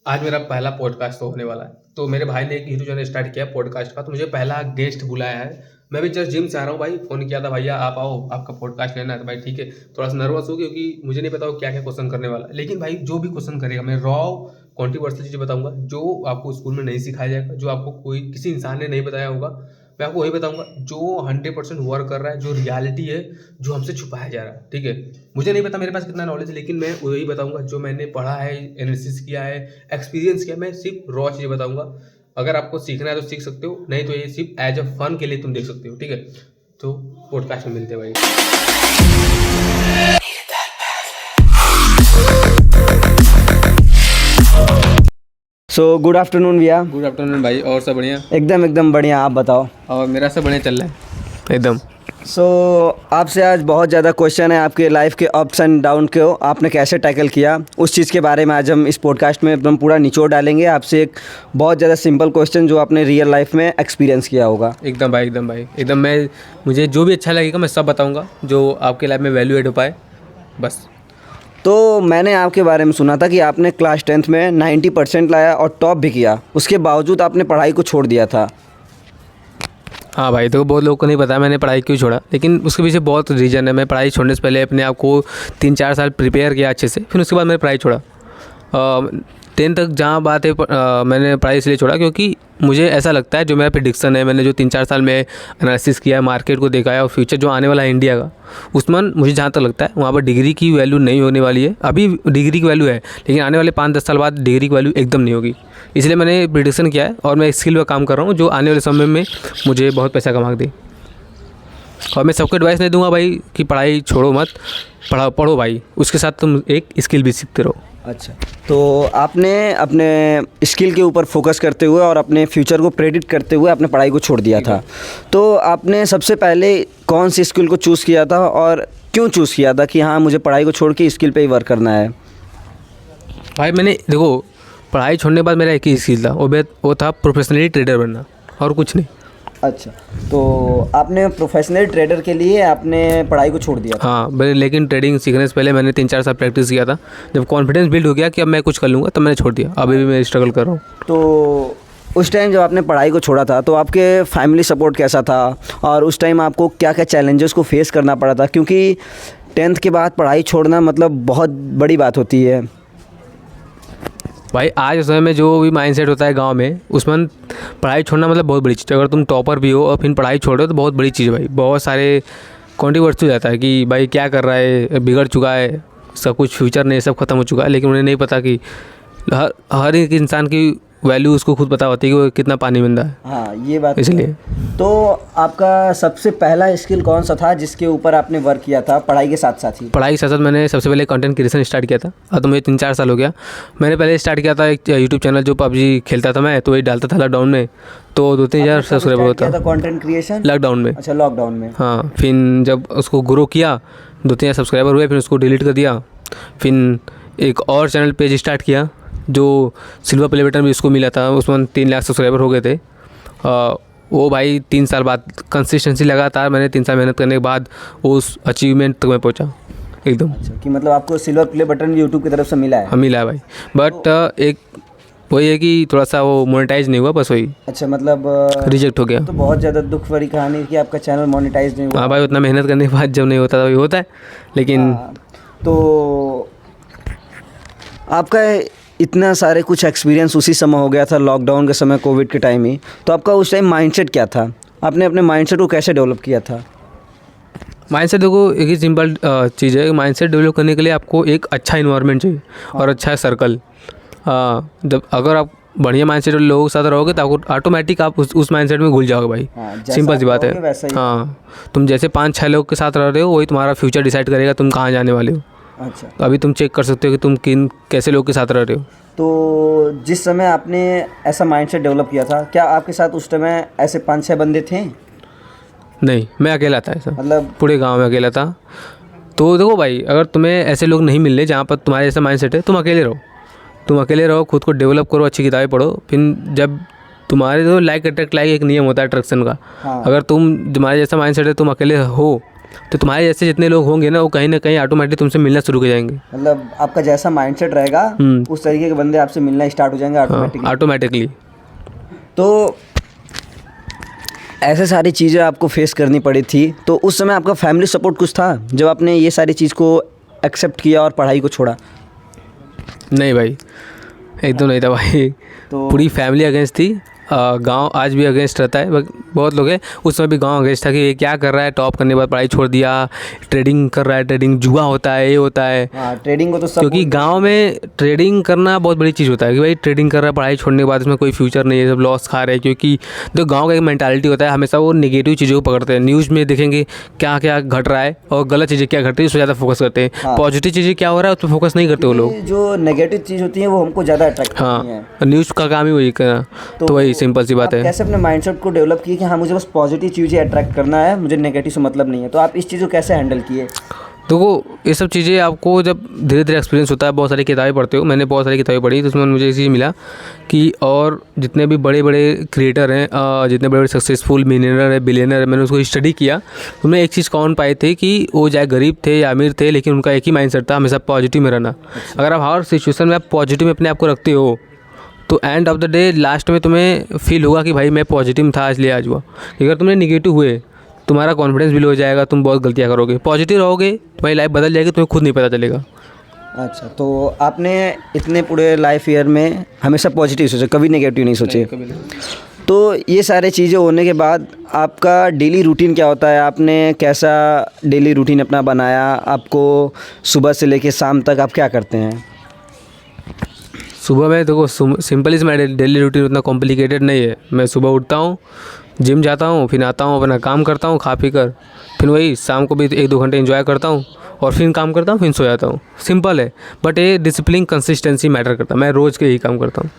आज मेरा पहला पॉडकास्ट तो होने वाला है। तो मेरे भाई ने एक यूट्यूब चैनल स्टार्ट किया पॉडकास्ट का, तो मुझे पहला गेस्ट बुलाया है। मैं भी जस्ट जिम से आ रहा हूँ भाई, फ़ोन किया था, भैया आप आओ, आपका पॉडकास्ट लेना है। तो भाई ठीक है, थोड़ा सा नर्वस हो क्योंकि मुझे नहीं पता वो क्या क्या क्वेश्चन करने वाला है। लेकिन भाई जो भी क्वेश्चन करेगा मैं रॉ कॉन्ट्रोवर्शियल चीज़ें बताऊंगा, जो आपको स्कूल में नहीं सिखाया जाएगा, जो आपको कोई किसी इंसान ने नहीं बताया होगा, मैं आपको वही बताऊंगा जो 100% वर्क कर रहा है, जो रियलिटी है, जो हमसे छुपाया जा रहा है। ठीक है, मुझे नहीं पता मेरे पास कितना नॉलेज है, लेकिन मैं वही बताऊंगा जो मैंने पढ़ा है, एनालिसिस किया है, एक्सपीरियंस किया। मैं सिर्फ रॉ चीज़ें बताऊंगा। अगर आपको सीखना है तो सीख सकते हो, नहीं तो ये सिर्फ एज अ फन के लिए तुम देख सकते हो। ठीक है, तो पॉडकास्ट में मिलते हैं भाई। सो गुड आफ्टरनून भैया। गुड आफ्टरनून भाई, और सब बढ़िया? एकदम एकदम बढ़िया, आप बताओ। और मेरा सब बढ़िया चल रहा है एकदम। सो आपसे आज बहुत ज़्यादा क्वेश्चन है आपके लाइफ के अप्स एंड डाउन को आपने कैसे टैकल किया, उस चीज़ के बारे में आज हम इस पॉडकास्ट में एकदम पूरा निचोड़ डालेंगे। आपसे एक बहुत ज़्यादा सिंपल क्वेश्चन जो आपने रियल लाइफ में एक्सपीरियंस किया होगा। एकदम भाई, एकदम भाई, एकदम। मैं मुझे जो भी अच्छा लगेगा मैं सब बताऊंगा, जो आपके लाइफ में वैल्यू एड हो पाए, बस। तो मैंने आपके बारे में सुना था कि आपने क्लास 10th में 90% लाया और टॉप भी किया, उसके बावजूद आपने पढ़ाई को छोड़ दिया था। हाँ भाई, तो बहुत लोगों को नहीं पता मैंने पढ़ाई क्यों छोड़ा, लेकिन उसके पीछे बहुत रीज़न है। मैं पढ़ाई छोड़ने से पहले अपने आप को 3-4 साल प्रिपेयर किया अच्छे से, फिर उसके बाद मैंने पढ़ाई छोड़ा। 10 तक जहाँ बात है, मैंने पढ़ाई इसलिए छोड़ा क्योंकि मुझे ऐसा लगता है, जो मेरा प्रेडिक्शन है, मैंने जो 3-4 साल में एनालिसिस किया है, मार्केट को देखा है और फ्यूचर जो आने वाला है इंडिया का, उसमें मुझे जहाँ तक लगता है वहाँ पर डिग्री की वैल्यू नहीं होने वाली है। अभी डिग्री की वैल्यू है, लेकिन आने वाले 5-10 साल बाद डिग्री की वैल्यू एकदम नहीं होगी। इसलिए मैंने प्रेडिक्शन किया है और मैं स्किल पर काम कर रहा हूँ, जो आने वाले समय में मुझे बहुत पैसा कमा के दे। और मैं सबको एडवाइस नहीं दूंगा भाई कि पढ़ाई छोड़ो मत, पढ़ो भाई, उसके साथ तुम एक स्किल भी सीखते रहो। अच्छा, तो आपने अपने स्किल के ऊपर फोकस करते हुए और अपने फ्यूचर को प्रेडिक्ट करते हुए अपने पढ़ाई को छोड़ दिया था। तो आपने सबसे पहले कौन सी स्किल को चूज़ किया था और क्यों चूज़ किया था कि हाँ मुझे पढ़ाई को छोड़ के स्किल पे ही वर्क करना है? भाई मैंने देखो, पढ़ाई छोड़ने के बाद मेरा एक ही स्किल था, वो था प्रोफेशनली ट्रेडर बनना, और कुछ नहीं। अच्छा, तो आपने प्रोफेशनल ट्रेडर के लिए आपने पढ़ाई को छोड़ दिया था? हाँ, लेकिन ट्रेडिंग सीखने से पहले मैंने 3-4 साल प्रैक्टिस किया था। जब कॉन्फिडेंस बिल्ड हो गया कि अब मैं कुछ कर लूँगा, तब मैंने छोड़ दिया। अभी भी मैं स्ट्रगल कर रहा हूँ। तो उस टाइम जब आपने पढ़ाई को छोड़ा था तो आपके फैमिली सपोर्ट कैसा था और उस टाइम आपको क्या क्या चैलेंजेस को फेस करना पड़ा था? क्योंकि 10th के बाद पढ़ाई छोड़ना मतलब बहुत बड़ी बात होती है। भाई आज के समय में जो भी माइंडसेट होता है गांव में, उसमें पढ़ाई छोड़ना मतलब बहुत बड़ी चीज़ है। अगर तुम टॉपर भी हो और फिर पढ़ाई छोड़ रहे हो तो बहुत बड़ी चीज़ है भाई। बहुत सारे कॉन्ट्रोवर्सी हो जाता है कि भाई क्या कर रहा है, बिगड़ चुका है, सब कुछ फ्यूचर नहीं, सब खत्म हो चुका है। लेकिन उन्हें नहीं पता कि हर एक इंसान की वैल्यू उसको खुद पता होती है कि वो कितना पानी में है। हाँ, ये बात इसलिए तो आपका सबसे पहला स्किल कौन सा था जिसके ऊपर आपने वर्क किया था पढ़ाई के साथ साथ ही? पढ़ाई के साथ साथ मैंने सबसे पहले कंटेंट क्रिएशन स्टार्ट किया था। अब तो मुझे 3-4 साल हो गया। मैंने पहले स्टार्ट किया था एक यूट्यूब चैनल, जो पबजी खेलता था मैं, तो वही डालता था लॉकडाउन में। तो 2-3 हज़ार सब्सक्राइबर होता था कंटेंट क्रिएशन लॉकडाउन में। अच्छा, लॉकडाउन में। हाँ, फिर जब उसको ग्रो किया, 2-3 हज़ार सब्सक्राइबर हुए, फिर उसको डिलीट कर दिया। फिर एक और चैनल पेज स्टार्ट किया जो सिल्वर प्ले बटन भी उसको मिला था, उसमें 3 लाख सब्सक्राइबर हो गए थे। वो भाई 3 साल बाद कंसिस्टेंसी लगातार मैंने 3 साल मेहनत करने के बाद उस अचीवमेंट तक मैं पहुंचा एकदम। अच्छा, कि मतलब आपको सिल्वर प्ले बटन यूट्यूब की तरफ से मिला है? हाँ, मिला है भाई, बट एक वही है कि थोड़ा सा वो मोनेटाइज नहीं हुआ, बस वही। अच्छा, मतलब रिजेक्ट हो गया। तो बहुत ज़्यादा दुख भरी कहानी है कि आपका चैनल मोनेटाइज नहीं हुआ। हाँ भाई, उतना मेहनत करने के बाद जब नहीं होता वही होता है, लेकिन तो आपका इतना सारे कुछ एक्सपीरियंस उसी समय हो गया था, लॉकडाउन के समय, कोविड के टाइम ही। तो आपका उस टाइम माइंडसेट क्या था? आपने अपने माइंडसेट को कैसे डेवलप किया था? माइंडसेट देखो, एक ही सिंपल चीज़ है। माइंडसेट डेवलप करने के लिए आपको एक अच्छा इन्वायरमेंट चाहिए और अच्छा सर्कल। जब अगर आप बढ़िया माइंडसेट लोगों के साथ रहोगे तो आपको ऑटोमेटिक आप उस माइंडसेट में घुल जाओगे भाई। सिंपल सी बात है। हाँ, तुम जैसे 5-6 लोग के साथ रह रहे हो, वही तुम्हारा फ्यूचर डिसाइड करेगा तुम कहाँ जाने वाले हो। अच्छा, तो अभी तुम चेक कर सकते हो कि तुम कैसे लोग के साथ रह रहे हो। तो जिस समय आपने ऐसा माइंडसेट डेवलप किया था, क्या आपके साथ उस समय ऐसे 5-6 बंदे थे? नहीं, मैं अकेला था ऐसा, मतलब पूरे गांव में अकेला था। तो देखो भाई, अगर तुम्हें ऐसे लोग नहीं मिल रहे जहाँ पर तुम्हारे ऐसा माइंडसेट है, तुम अकेले रहो, खुद को डेवलप करो, अच्छी किताबें पढ़ो। फिर जब तुम्हारे तो लाइक अट्रैक्ट, लाइक एक नियम होता है अट्रैक्शन का। हाँ। अगर तुम्हारे जैसा माइंडसेट है, तुम अकेले हो, तो तुम्हारे जैसे जितने लोग होंगे ना वो कहीं ना कहीं ऑटोमेटिक तुमसे मिलना शुरू हो जाएंगे। मतलब आपका जैसा माइंडसेट रहेगा उस तरीके के बंदे आपसे मिलना स्टार्ट हो जाएंगे ऑटोमेटिकली। ऑटोमेटिकली। तो ऐसे सारी चीज़ें आपको फेस करनी पड़ी थी, तो उस समय आपका फैमिली सपोर्ट कुछ था जब आपने ये सारी चीज़ को एक्सेप्ट किया और पढ़ाई को छोड़ा? नहीं भाई, एकदम नहीं था भाई। तो पूरी फैमिली अगेंस्ट थी। गांव आज भी अगेंस्ट रहता है, बहुत लोग हैं। उस समय भी गांव अगेंस्ट था कि ये क्या कर रहा है, टॉप करने के बाद पढ़ाई छोड़ दिया, ट्रेडिंग कर रहा है, ट्रेडिंग जुआ होता है, ये होता है। हाँ, ट्रेडिंग को तो सब क्योंकि गांव में ट्रेडिंग करना बहुत बड़ी चीज़ होता है कि भाई ट्रेडिंग कर रहा है, पढ़ाई छोड़ने के बाद इसमें कोई फ्यूचर नहीं है, सब लॉस खा रहे हैं। क्योंकि जो गांव का एक मेंटालिटी होता है, हमेशा वो नेगेटिव चीज़ों को पकड़ते हैं। न्यूज़ में देखेंगे क्या क्या घट रहा है और गलत चीज़ें क्या घट रही है, उस पर ज़्यादा फोकस करते हैं। पॉजिटिव चीज़ें क्या हो रहा है उस पर फोकस नहीं करते वो लोग। जो नेगेटिव चीज़ होती है वो हमको ज़्यादा अट्रैक्ट करती है। हाँ, न्यूज़ का काम ही वही करना, तो वही सिंपल सी बात है। कैसे अपने माइंडसेट को डेवलप किए कि हाँ मुझे बस पॉजिटिव चीज़ें अट्रैक्ट करना है, मुझे नेगेटिव से मतलब नहीं है, तो आप इस चीज़ को कैसे हैंडल किए? देखो, ये सब चीज़ें आपको जब धीरे धीरे एक्सपीरियंस होता है, बहुत सारी किताबें पढ़ते हो, मैंने बहुत सारी किताबें पढ़ी, तो उसमें मुझे ये चीज़ मिला कि और जितने भी बड़े बड़े क्रिएटर हैं, जितने बड़े बड़े सक्सेसफुल मिलियनर है, बिलियनर है, मैंने उसको स्टडी किया। उनमें एक चीज़ कॉमन पाई थी कि वो चाहे गरीब थे या अमीर थे, लेकिन उनका एक ही माइंडसेट था, हमेशा पॉजिटिव में रहना। अगर आप हर सिचुएशन में आप पॉजिटिव में अपने आप को रखते हो तो end of the day last में तुम्हें फील होगा कि भाई मैं पॉजिटिव था इसलिए आज हुआ। अगर तुमने निगेटिव हुए, तुम्हारा कॉन्फिडेंस भी लो हो जाएगा, तुम बहुत गलतियाँ करोगे। पॉजिटिव रहोगे, तुम्हारी लाइफ बदल जाएगी, तुम्हें खुद नहीं पता चलेगा। अच्छा, तो आपने इतने पूरे लाइफ ईयर में हमेशा पॉजिटिव सोचा, कभी नेगेटिव नहीं सोचे? तो ये सारे चीज़ें होने के बाद आपका डेली रूटीन क्या होता है? आपने कैसा डेली रूटीन अपना बनाया? आपको सुबह से लेकर शाम तक आप क्या करते हैं? सुबह में देखो, सिंपल इस मेरा डेली रूटीन उतना कॉम्प्लिकेटेड नहीं है। मैं सुबह उठता हूँ, जिम जाता हूँ, फिर आता हूँ, अपना काम करता हूँ, खा पी कर, फिर वही शाम को भी 1-2 घंटे एंजॉय करता हूँ और फिर काम करता हूँ, फिर सो जाता हूँ। सिंपल है, बट ये डिसिप्लिन कंसिस्टेंसी मैटर करता है। मैं रोज़ के यही काम करता हूँ।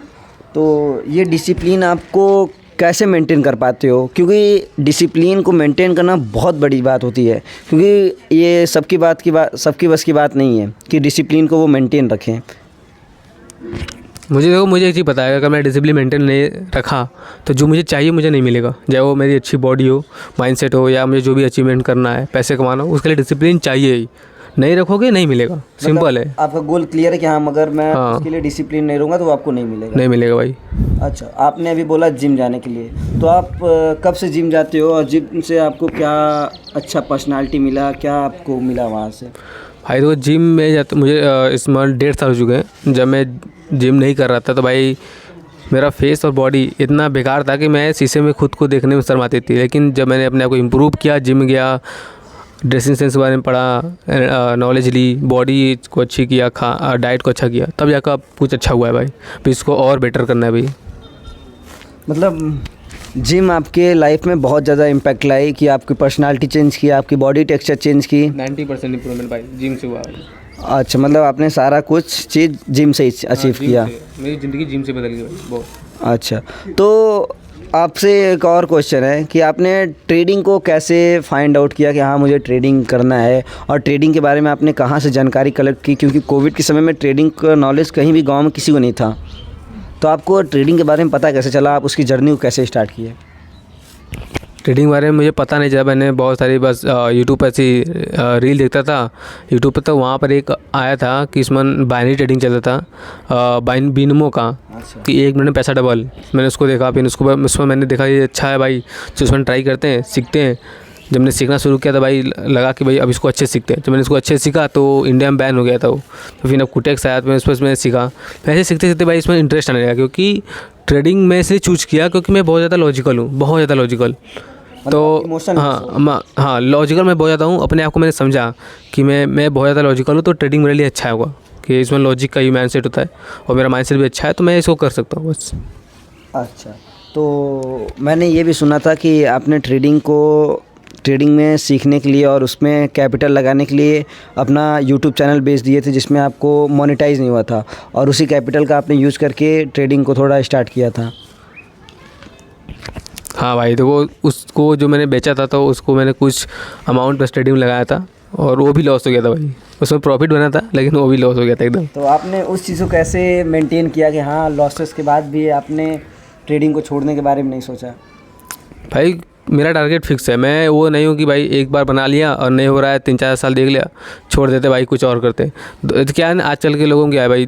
तो ये डिसिप्लिन आपको कैसे मेंटेन कर पाते हो? क्योंकि डिसिप्लिन को मेंटेन करना बहुत बड़ी बात होती है, क्योंकि ये सबकी बस की बात नहीं है कि डिसिप्लिन को वो मेंटेन रखें। मुझे एक चीज़ पता है, अगर मैं डिसिप्लिन मेंटेन नहीं रखा तो जो मुझे चाहिए मुझे नहीं मिलेगा। चाहे वो मेरी अच्छी बॉडी हो, माइंडसेट हो, या मुझे जो भी अचीवमेंट करना है, पैसे कमाना हो, उसके लिए डिसिप्लिन चाहिए ही। नहीं रखोगे नहीं मिलेगा, सिंपल है। आपका गोल क्लियर है कि हाँ अगर मैं उसके लिए डिसिप्लिन नहीं रहूँगा तो वो आपको नहीं मिलेगा? नहीं मिलेगा भाई। अच्छा, आपने अभी बोला जिम जाने के लिए, तो आप कब से जिम जाते हो और जिम से आपको क्या अच्छा पर्सनालिटी मिला, क्या आपको मिला वहाँ से? भाई तो जिम में जाते मुझे इस मंथ 1.5 साल हो चुके हैं। जब मैं जिम नहीं कर रहा था तो भाई मेरा फेस और बॉडी इतना बेकार था कि मैं शीशे में खुद को देखने में शर्म आती थी। लेकिन जब मैंने अपने आप को इम्प्रूव किया, जिम गया, ड्रेसिंग सेंस के बारे में पढ़ा, नॉलेज ली, बॉडी को अच्छी किया, डाइट को अच्छा किया, तब जाकर कुछ अच्छा हुआ है भाई। फिर इसको और बेटर करना है भाई। मतलब जिम आपके लाइफ में बहुत ज़्यादा इम्पैक्ट लाई कि आपकी पर्सनालिटी चेंज की, आपकी बॉडी टेक्सचर चेंज की? 90% इंप्रूवमेंट भाई जिम से हुआ है। अच्छा, मतलब आपने सारा कुछ चीज़ जिम से अचीव किया? मेरी ज़िंदगी जिम से बदल गई भाई बहुत। अच्छा, तो आपसे एक और क्वेश्चन है कि आपने ट्रेडिंग को कैसे फाइंड आउट किया कि हाँ मुझे ट्रेडिंग करना है, और ट्रेडिंग के बारे में आपने कहाँ से जानकारी कलेक्ट की? क्योंकि कोविड के समय में ट्रेडिंग का नॉलेज कहीं भी गांव में किसी को नहीं था, तो आपको ट्रेडिंग के बारे में पता कैसे चला? आप उसकी जर्नी को कैसे स्टार्ट किए? ट्रेडिंग के बारे में मुझे पता नहीं चला। मैंने बहुत सारी बस यूट्यूब पर ऐसी रील देखता था यूट्यूब पर, तो वहाँ पर एक आया था कि इसमें बाइनरी ट्रेडिंग चलता था, बिनमो का, कि 1 मिनट में पैसा डबल। मैंने उसको देखा, फिर उसमें मैंने देखा ये अच्छा है भाई, तो उसमें ट्राई करते हैं, सीखते हैं। जब मैंने सीखना शुरू किया था भाई, लगा कि भाई अब इसको अच्छे सीखते हैं। जब मैंने इसको अच्छे सीखा तो इंडिया में बैन हो गया था वो, तो फिर अब कुटेक्स आया तो मैं उस पर मैंने सीखा। ऐसे सीखते सीखते भाई इसमें इंटरेस्ट आने लगा, क्योंकि ट्रेडिंग में इसलिए चूज़ किया क्योंकि मैं बहुत ज़्यादा लॉजिकल हूँ, बहुत ज़्यादा लॉजिकल। तो हाँ लॉजिकल मैं बहुत ज़्यादा हूँ। अपने आप को मैंने समझा कि मैं बहुत ज़्यादा लॉजिकल हूँ, तो ट्रेडिंग मेरे लिए अच्छा होगा कि इसमें लॉजिक का ही माइंडसेट होता है और मेरा माइंडसेट भी अच्छा है, तो मैं इसको कर सकता हूँ बस। अच्छा, तो मैंने ये भी सुना था कि आपने ट्रेडिंग में सीखने के लिए और उसमें कैपिटल लगाने के लिए अपना यूट्यूब चैनल बेच दिए थे, जिसमें आपको मोनेटाइज नहीं हुआ था, और उसी कैपिटल का आपने यूज़ करके ट्रेडिंग को थोड़ा स्टार्ट किया था। हाँ भाई, देखो उसको जो मैंने बेचा था तो उसको मैंने कुछ अमाउंट पर ट्रेडिंग में लगाया था और वो भी लॉस हो गया था भाई। उसमें प्रॉफिट बना था लेकिन वो भी लॉस हो गया था एकदम। तो आपने उस चीज़ को कैसे मेंटेन किया कि हाँ लॉसेस के बाद भी आपने ट्रेडिंग को छोड़ने के बारे में नहीं सोचा? भाई मेरा टारगेट फिक्स है। मैं वो नहीं हूँ कि भाई एक बार बना लिया और नहीं हो रहा है 3-4 साल देख लिया छोड़ देते भाई कुछ और करते। तो क्या है ना आजकल के लोगों को क्या है भाई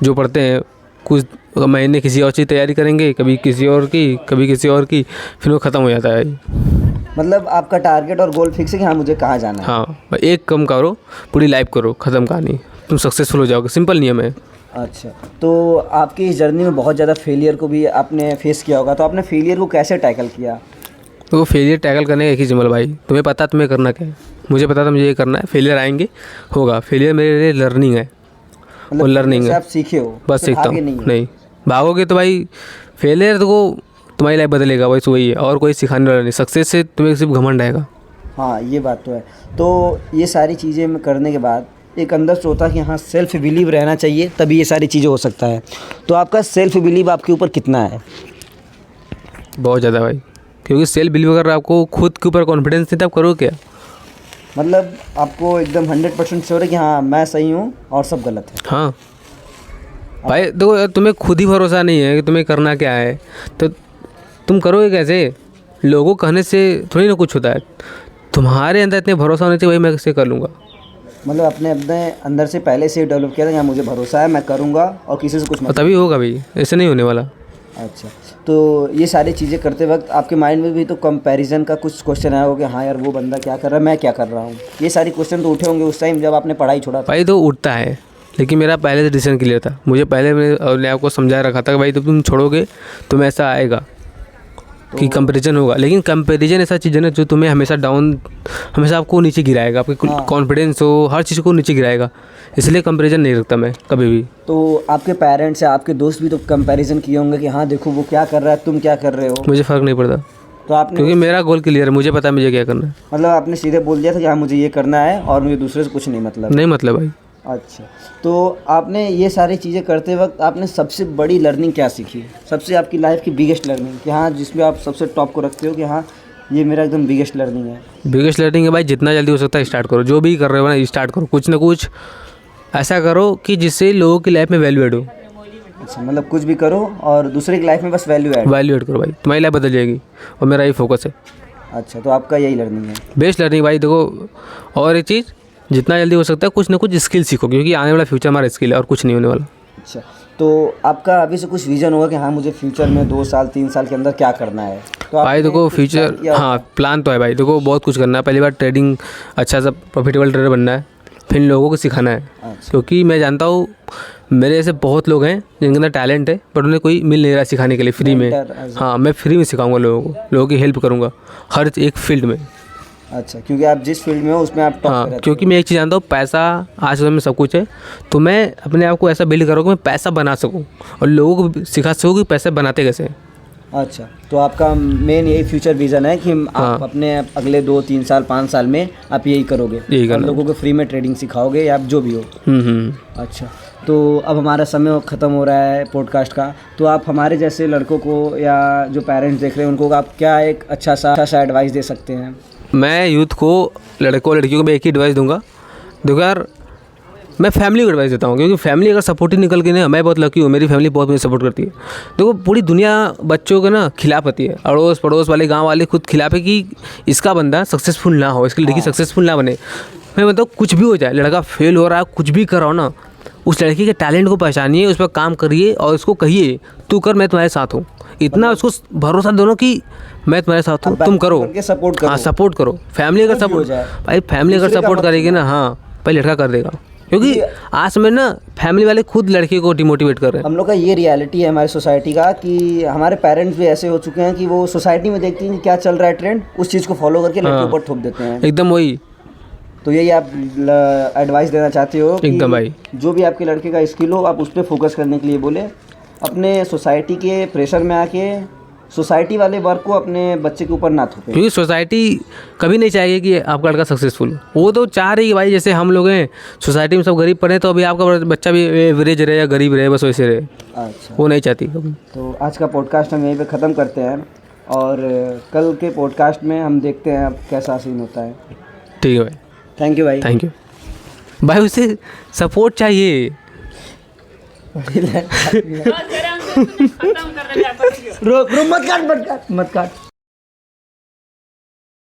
जो पढ़ते हैं कुछ महीने किसी और चीज़ तैयारी करेंगे, कभी किसी और की, कभी किसी और की, फिर वो ख़त्म हो जाता है भाई। मतलब आपका टारगेट और गोल फिक्स है कि हाँ मुझे कहाँ जाना है। हाँ भाई एक कम करो पूरी लाइफ करो, ख़त्म कहानी, तुम सक्सेसफुल हो जाओगे, सिंपल नियम है। अच्छा, तो आपकी इस जर्नी में बहुत ज़्यादा फेलियर को भी आपने फेस किया होगा, तो आपने फेलियर को कैसे टैकल किया? तो फेलियर टैकल करने का एक ही जिम्मल भाई, तुम्हें पता तुम्हें करना क्या है, मुझे पता था मुझे ये करना है। फेलियर आएंगे, होगा, फेलियर मेरे लिए लर्निंग है, वो लर्निंग है, आप सीखे हो, बस सीखता हूँ। नहीं भागोगे तो भाई फेलियर तो तुम्हारी लाइफ बदलेगा, बस वही है, और कोई सिखाने वाला नहीं। सक्सेस से तुम्हें सिर्फ घमंड आएगा। हाँ ये बात तो है। तो ये सारी चीज़ें करने के बाद एक अंदर से होता है कि हाँ सेल्फ बिलीव रहना चाहिए, तभी ये सारी चीज़ें हो सकता है। तो आपका सेल्फ बिलीव आपके ऊपर कितना है? बहुत ज़्यादा भाई, क्योंकि सेल्फ बिलीव अगर आपको खुद के ऊपर कॉन्फिडेंस नहीं तो आप करो क्या। मतलब आपको एकदम 100% श्योर है कि हाँ मैं सही हूँ और सब गलत है। हाँ भाई देखो, तुम्हें खुद ही भरोसा नहीं है कि तुम्हें करना क्या है तो तुम करोगे कैसे? लोगों कहने से थोड़ी ना कुछ होता है, तुम्हारे अंदर इतने भरोसा होना चाहिए भाई मैं कैसे कर लूँगा। मतलब अपने अपने अंदर से पहले से डेवलप किया था कि हाँ मुझे भरोसा है, मैं करूँगा और किसी से कुछ और तभी होगा भाई, ऐसे नहीं होने वाला। अच्छा, तो ये सारी चीज़ें करते वक्त आपके माइंड में भी तो कंपैरिजन का कुछ क्वेश्चन आया होगा कि हाँ यार वो बंदा क्या कर रहा है, मैं क्या कर रहा हूँ। ये सारी क्वेश्चन तो उठे होंगे उस टाइम जब आपने पढ़ाई छोड़ा था। भाई तो उठता है, लेकिन मेरा पहले से डिसीजन क्लियर था। मुझे पहले मैंने आपको समझा रखा था कि भाई तुम छोड़ोगे तो ऐसा आएगा कि कंपैरिजन होगा, लेकिन कंपैरिजन ऐसा चीज़ है ना जो तुम्हें हमेशा डाउन, हमेशा आपको नीचे गिराएगा, आपके कॉन्फिडेंस हो हर चीज़ को नीचे गिराएगा, इसलिए कंपैरिजन नहीं रखता मैं कभी भी। तो आपके पेरेंट्स या आपके दोस्त भी तो कंपैरिजन किए होंगे कि हाँ देखो वो क्या कर रहा है, तुम क्या कर रहे हो। मुझे फ़र्क नहीं पड़ता, तो आपने क्योंकि मेरा गोल क्लियर है, मुझे पता है मुझे क्या करना है। मतलब आपने सीधे बोल दिया था कि हाँ मुझे ये करना है और मुझे दूसरे से कुछ नहीं मतलब। नहीं मतलब भाई। अच्छा, तो आपने ये सारी चीज़ें करते वक्त आपने सबसे बड़ी लर्निंग क्या सीखी? सबसे आपकी लाइफ की बिगेस्ट लर्निंग कि हाँ जिसमें आप सबसे टॉप को रखते हो कि हाँ ये मेरा एकदम बिगेस्ट लर्निंग है। बिगेस्ट लर्निंग है भाई, जितना जल्दी हो सकता है स्टार्ट करो, जो भी कर रहे हो ना स्टार्ट करो, कुछ ना कुछ ऐसा करो कि जिससे लोगों की लाइफ में वैल्यू ऐड हो। अच्छा, मतलब कुछ भी करो और दूसरे की लाइफ में बस वैल्यू ऐड करो भाई, तुम्हारी लाइफ बदल जाएगी, और मेरा ये फोकस है। अच्छा, तो आपका यही लर्निंग है? बेस्ट लर्निंग भाई देखो, और एक चीज़ जितना जल्दी हो सकता है कुछ ना कुछ स्किल सीखो, क्योंकि आने वाला फ्यूचर हमारा स्किल है और कुछ नहीं होने वाला। अच्छा, तो आपका अभी से कुछ विजन होगा कि हाँ मुझे फ्यूचर में 2 साल 3 साल के अंदर क्या करना है? तो भाई देखो फ्यूचर, हाँ प्लान तो है भाई, देखो बहुत कुछ करना है। पहली बार ट्रेडिंग अच्छा सा प्रॉफिटेबल ट्रेडर बनना है, फिर लोगों को सिखाना है। क्योंकि मैं जानता हूँ मेरे ऐसे बहुत लोग हैं जिनके अंदर टैलेंट है पर उन्हें कोई मिल नहीं रहा सिखाने के लिए फ्री में। हाँ मैं फ्री में सिखाऊंगा लोगों को, लोगों की हेल्प करूँगा हर एक फील्ड में। अच्छा, क्योंकि आप जिस फील्ड में हो उसमें आप टॉप पे रहते हो। क्योंकि मैं एक चीज़ जानता हूँ, पैसा आज समय में सब कुछ है, तो मैं अपने आप को ऐसा बिल्ड करूँ कि मैं पैसा बना सकूँ और लोगों को सिखा सकूँ कि पैसे बनाते कैसे हैं। अच्छा, तो आपका मेन यही फ्यूचर विज़न है कि आप अपने अगले 2-3 साल 5 साल में आप यही करोगे, यही करना, लोगों को फ्री में ट्रेडिंग सिखाओगे या आप जो भी हो। अच्छा, तो अब हमारा समय ख़त्म हो रहा है पॉडकास्ट का, तो आप हमारे जैसे लड़कों को या जो पेरेंट्स देख रहे हैं उनको आप क्या एक अच्छा सा एडवाइस दे सकते हैं? मैं यूथ को, लड़कों लड़कियों को मैं एक ही एडवाइस दूंगा। देखो यार, मैं फैमिली को एडवाइस देता हूँ, क्योंकि फैमिली अगर सपोर्ट ही निकल के ना, मैं बहुत लकी हूँ, मेरी फैमिली बहुत मुझे सपोर्ट करती है। देखो पूरी दुनिया बच्चों के ना खिलाफ होती है, अड़ोस पड़ोस वाले गांव वाले खुद खिलाफ है कि इसका बंदा सक्सेसफुल ना हो, इसकी लड़की सक्सेसफुल ना बने। मैं बताऊँ कुछ भी हो जाए, लड़का फेल हो रहा है, कुछ भी कर रहा हो ना, उस लड़की के टैलेंट को पहचानिए, उस पर काम करिए और उसको कहिए तू कर, मैं तुम्हारे साथ हूँ। इतना उसको भरोसा दोनों कि मैं तुम्हारे साथ हूँ, तुम करो, सपोर्ट करो। हाँ सपोर्ट करो। फैमिली अगर सपोर्ट, भाई फैमिली अगर सपोर्ट करेगी ना, हाँ भाई लड़का कर देगा, क्योंकि आज में ना फैमिली वाले खुद लड़के को डिमोटिवेट कर रहे हैं। हम लोग का ये रियलिटी है हमारी सोसाइटी का कि हमारे पेरेंट्स भी ऐसे हो चुके हैं कि वो सोसाइटी में देखते हैं कि क्या चल रहा है ट्रेंड, उस चीज़ को फॉलो करके लड़के ऊपर थोप देते हैं। एकदम वही। तो यही आप एडवाइस देना चाहते हो? एकदम भाई, जो भी आपके लड़के का स्किल हो आप उस पर फोकस करने के लिए बोले, अपने सोसाइटी के प्रेशर में आके सोसाइटी वाले वर्क को अपने बच्चे के ऊपर ना थोपें, क्योंकि सोसाइटी कभी नहीं चाहेगी कि आपका लड़का सक्सेसफुल। वो तो चाह रही है भाई, जैसे हम लोग हैं सोसाइटी में सब गरीब पढ़े, तो अभी आपका बच्चा भी एवरेज रहे या गरीब रहे, बस वैसे रहे। अच्छा, वो नहीं चाहती कभी। तो आज का पॉडकास्ट हम यहीं पे ख़त्म करते हैं और कल के पॉडकास्ट में हम देखते हैं अब कैसा सीन होता है। ठीक है भाई, थैंक यू भाई। थैंक यू भाई, उसे सपोर्ट चाहिए। रोक मत काट।